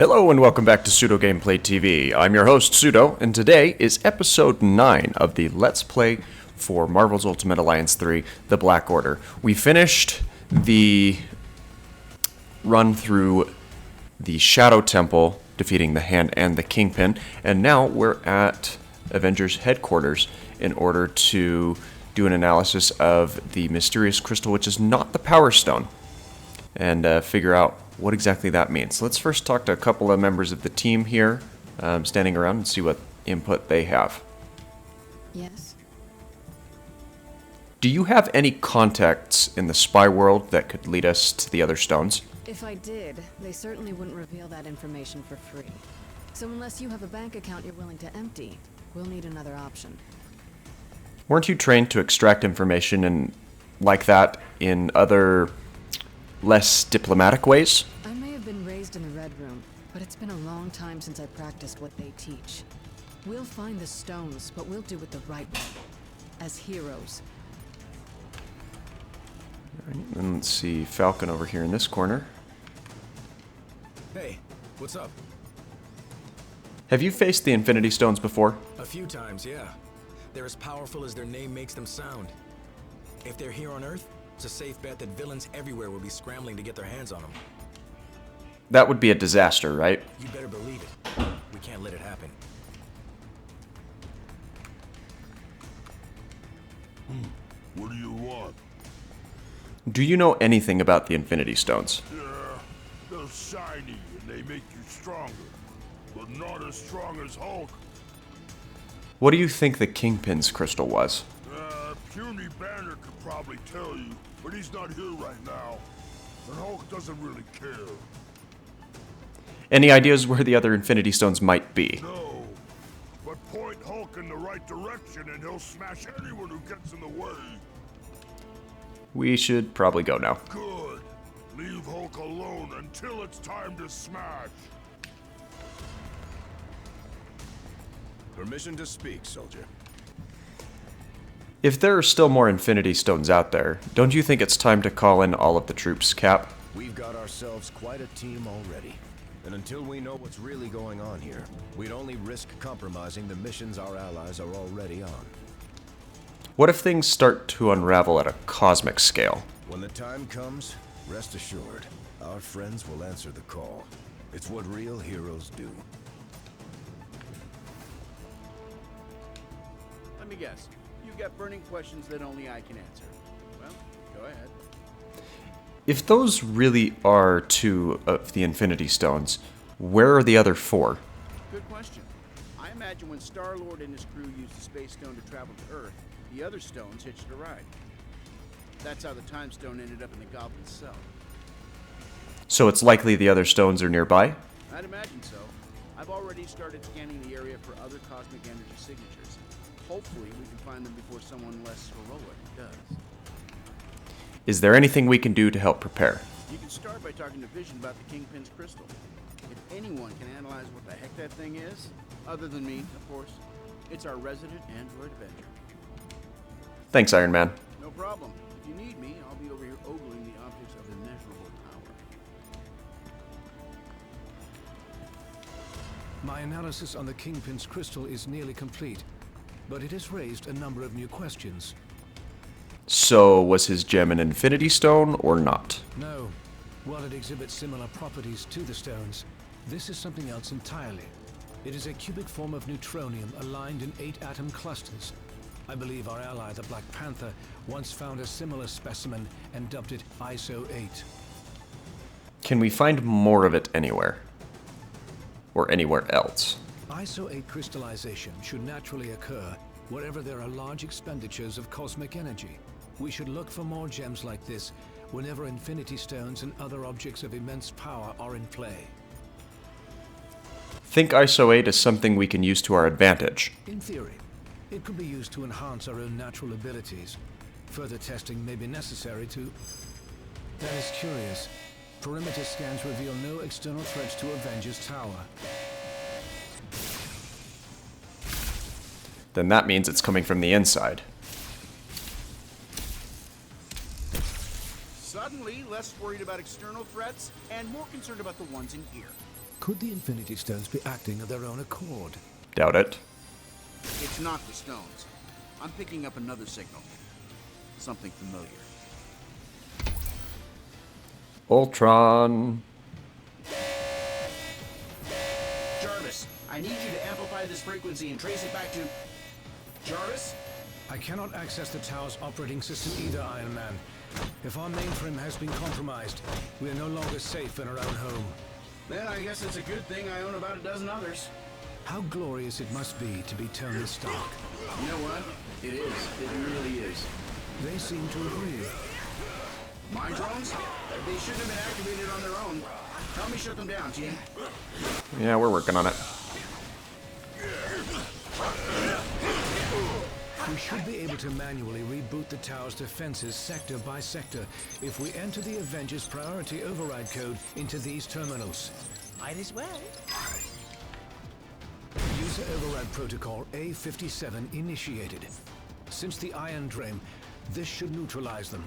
Hello and welcome back to Pseudo Gameplay TV. I'm your host, Pseudo, and today is episode 9 of the Let's Play for Marvel's Ultimate Alliance 3, The Black Order. We finished the run through the Shadow Temple, defeating the Hand and the Kingpin, and now we're at Avenger's headquarters in order to do an analysis of the mysterious crystal, which is not the Power Stone, and figure out what exactly that means. Let's first talk to a couple of members of the team here, standing around, and see what input they have. Yes? Do you have any contacts in the spy world that could lead us to the other stones? If I did, they certainly wouldn't reveal that information for free. So unless you have a bank account you're willing to empty, we'll need another option. Weren't you trained to extract information like that in other, less diplomatic ways? I may have been raised in the Red Room, but it's been a long time since I practiced what they teach. We'll find the stones, but we'll do it the right way. As heroes. Alright, and let's see, Falcon over here in this corner. Hey, what's up? Have you faced the Infinity Stones before? A few times, yeah. They're as powerful as their name makes them sound. If they're here on Earth, it's a safe bet that villains everywhere will be scrambling to get their hands on them. That would be a disaster, right? You better believe it. We can't let it happen. What do you want? Do you know anything about the Infinity Stones? Yeah, they're shiny and they make you stronger, but not as strong as Hulk. What do you think the Kingpin's crystal was? Puny Banner could probably tell you, but he's not here right now, and Hulk doesn't really care. Any ideas where the other Infinity Stones might be? No, but point Hulk in the right direction and he'll smash anyone who gets in the way. We should probably go now. Good. Leave Hulk alone until it's time to smash. Permission to speak, soldier. If there are still more Infinity Stones out there, don't you think it's time to call in all of the troops, Cap? We've got ourselves quite a team already. And until we know what's really going on here, we'd only risk compromising the missions our allies are already on. What if things start to unravel at a cosmic scale? When the time comes, rest assured, our friends will answer the call. It's what real heroes do. Let me guess. You've got burning questions that only I can answer. Well, go ahead. If those really are 2 of the Infinity Stones, where are the other 4? Good question. I imagine when Star-Lord and his crew used the Space Stone to travel to Earth, the other stones hitched a ride. That's how the Time Stone ended up in the Goblin's cell. So it's likely the other stones are nearby? I'd imagine so. I've already started scanning the area for other cosmic energy signatures. Hopefully, we can find them before someone less heroic does. Is there anything we can do to help prepare? You can start by talking to Vision about the Kingpin's crystal. If anyone can analyze what the heck that thing is, other than me, of course, it's our resident android Avenger. Thanks, Iron Man. No problem. If you need me, I'll be over here ogling the objects of immeasurable power. My analysis on the Kingpin's crystal is nearly complete, but it has raised a number of new questions. So, was his gem an Infinity Stone or not? No. While it exhibits similar properties to the stones, this is something else entirely. It is a cubic form of neutronium aligned in 8 atom clusters. I believe our ally, the Black Panther, once found a similar specimen and dubbed it ISO 8. Can we find more of it anywhere? Or anywhere else? ISO 8 crystallization should naturally occur wherever there are large expenditures of cosmic energy. We should look for more gems like this whenever Infinity Stones and other objects of immense power are in play. Think ISO 8 is something we can use to our advantage. In theory, it could be used to enhance our own natural abilities. Further testing may be necessary to... That is curious. Perimeter scans reveal no external threats to Avenger's tower. Then that means it's coming from the inside. Suddenly, less worried about external threats and more concerned about the ones in here. Could the Infinity Stones be acting of their own accord? Doubt it. It's not the stones. I'm picking up another signal. Something familiar. Ultron. Jarvis, I need you to amplify this frequency and trace it back to... Jarvis? I cannot access the tower's operating system either, Iron Man. If our mainframe has been compromised, we are no longer safe in our own home. Then I guess it's a good thing I own about a dozen others. How glorious it must be to be Tony Stark. You know what? It is. It really is. They seem to agree. Mine drones? They shouldn't have been activated on their own. Help me shut them down, team. Yeah, we're working on it. We should be able to manually reboot the tower's defenses sector by sector if we enter the Avengers priority override code into these terminals. Might as well. User override protocol A57 initiated. Since the Iron Dream, this should neutralize them.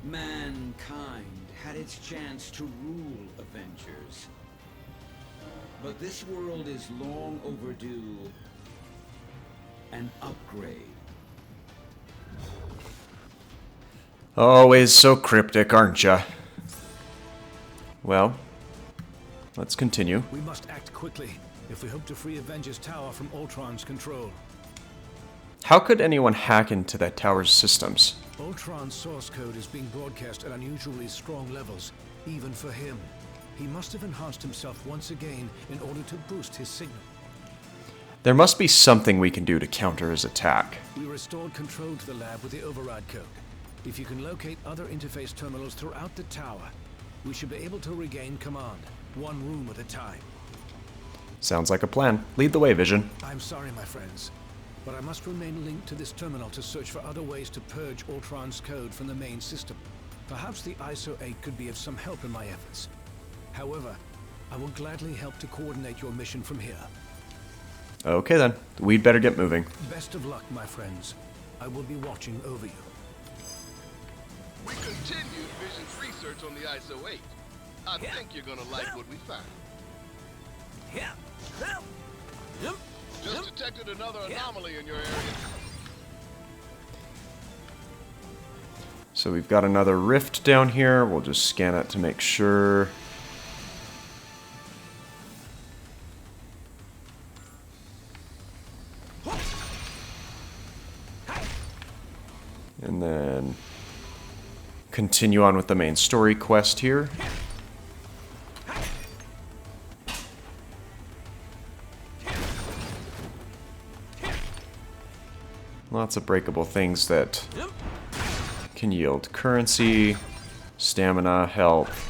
Mankind had its chance to rule Avengers. But this world is long overdue an upgrade. Always so cryptic, aren't ya? Well, let's continue. We must act quickly if we hope to free Avengers Tower from Ultron's control. How could anyone hack into that tower's systems? Ultron's source code is being broadcast at unusually strong levels, even for him. He must have enhanced himself once again in order to boost his signal. There must be something we can do to counter his attack. We restored control to the lab with the override code. If you can locate other interface terminals throughout the tower, we should be able to regain command, one room at a time. Sounds like a plan. Lead the way, Vision. I'm sorry, my friends, but I must remain linked to this terminal to search for other ways to purge Ultron's code from the main system. Perhaps the ISO 8 could be of some help in my efforts. However, I will gladly help to coordinate your mission from here. Okay then, we'd better get moving. Best of luck, my friends. I will be watching over you. We continued Vision's research on the ISO 8. I think you're gonna like what we found. Just detected another anomaly in your area. So we've got another rift down here. We'll just scan it to make sure. And then continue on with the main story quest here. Lots of breakable things that can yield currency, stamina, health.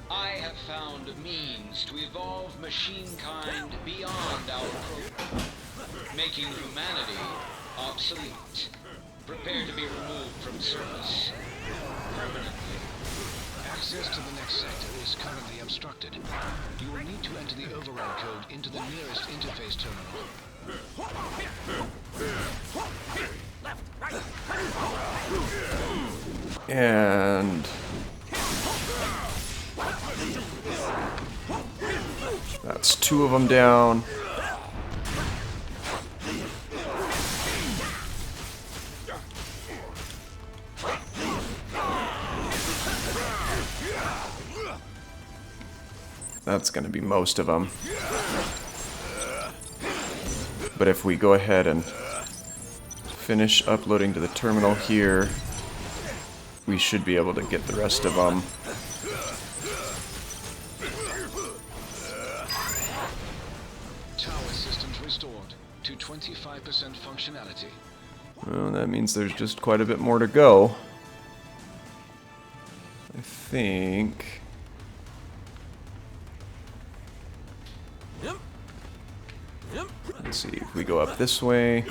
I have found a means to evolve machine-kind beyond our program, making humanity obsolete. Prepare to be removed from service permanently. Access to the next sector is currently obstructed. You will need to enter the override code into the nearest interface terminal. And that's two of them down. That's going to be most of them. But if we go ahead and finish uploading to the terminal here, we should be able to get the rest of them. Tower systems restored to 25% functionality. Well, that means there's just quite a bit more to go. I think... Let's see, if we go up this way...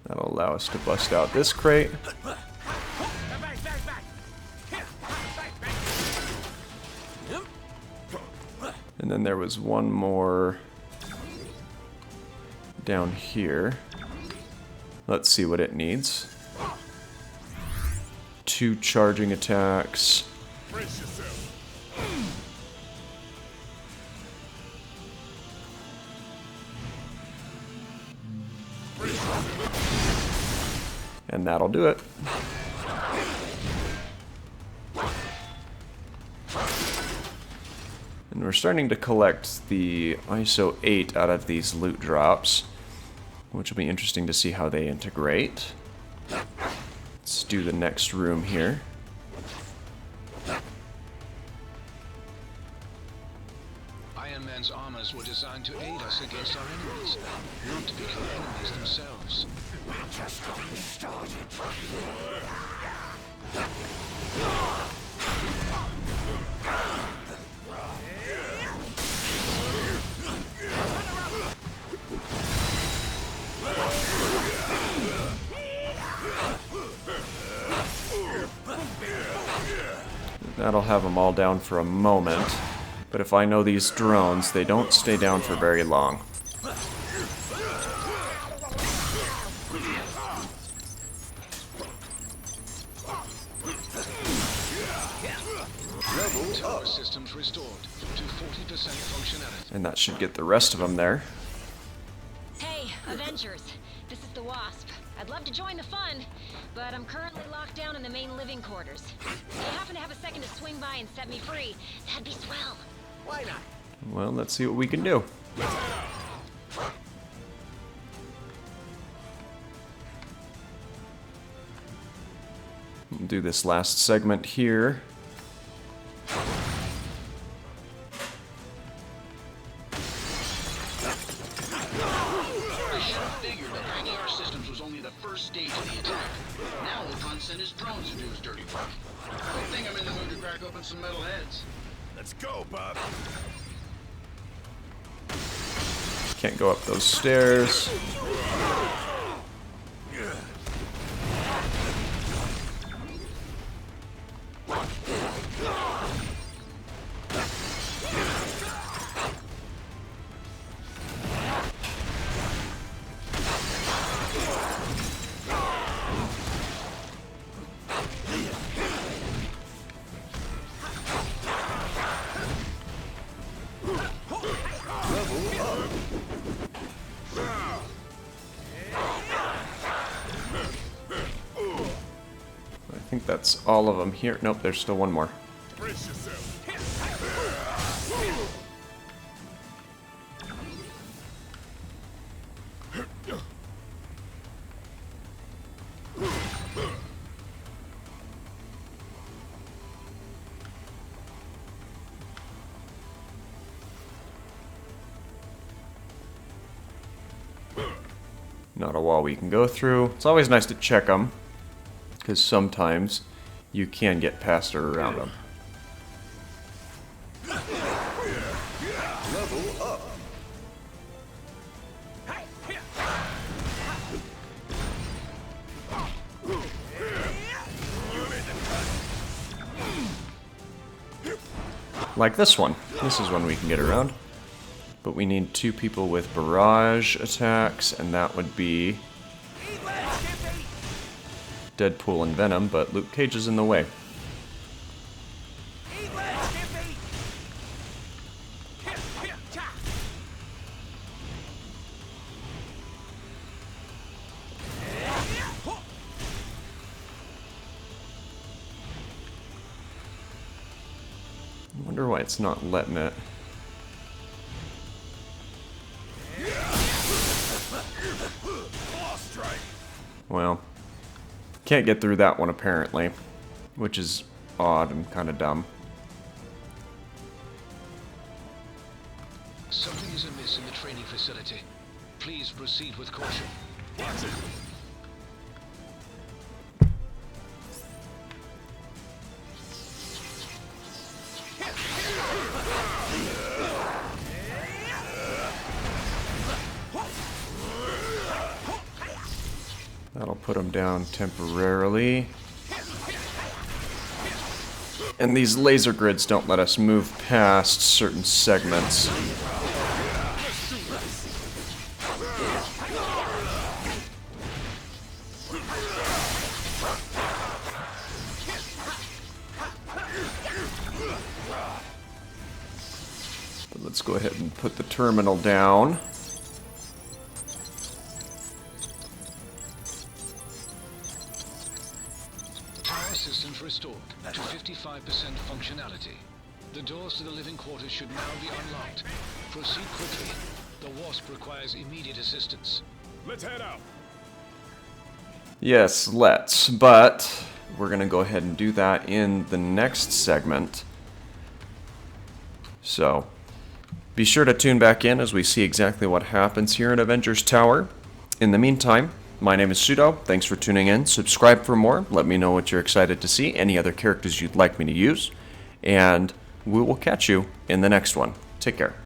That'll allow us to bust out this crate. And then there was one more down here. Let's see what it needs. 2 charging attacks. And that'll do it. And we're starting to collect the ISO 8 out of these loot drops, which will be interesting to see how they integrate. Let's do the next room here. Iron Man's armors were designed to aid us against our enemies, not to become enemies themselves. Just getting started. That'll have them all down for a moment. But if I know these drones, they don't stay down for very long. Tower systems restored to 40% functionality. And that should get the rest of them there. Hey, Avengers. This is the Wasp. I'd love to join the fun, but I'm currently locked down in the main living quarters. If you happen to have a second to swing by and set me free, that'd be swell. Why not? Well, let's see what we can do. We'll do this last segment here. Stage of the attack. Now Ultron sent his drones to do his dirty work. I think I'm in the mood to crack open some metal heads. Let's go, Bob. Can't go up those stairs. I think that's all of them here. Nope, there's still one more. Brace yourself. Not a wall we can go through. It's always nice to check them, because sometimes you can get past or around them. Level up. Like this one. This is one we can get around. But we need 2 people with barrage attacks, and that would be Deadpool and Venom, but Luke Cage is in the way. I wonder why it's not letting it. Well, can't get through that one apparently, which is odd and kind of dumb. Something is amiss in the training facility. Please proceed with caution. Watch it. That'll put him down temporarily. And these laser grids don't let us move past certain segments. But let's go ahead and put the terminal down. Power systems restored to 55% functionality. The doors to the living quarters should now be unlocked. Proceed quickly. The Wasp requires immediate assistance. Let's head out. Yes, let's. But we're going to go ahead and do that in the next segment. So, be sure to tune back in as we see exactly what happens here in Avengers Tower. In the meantime, my name is Pseudo. Thanks for tuning in. Subscribe for more. Let me know what you're excited to see, any other characters you'd like me to use, and we will catch you in the next one. Take care.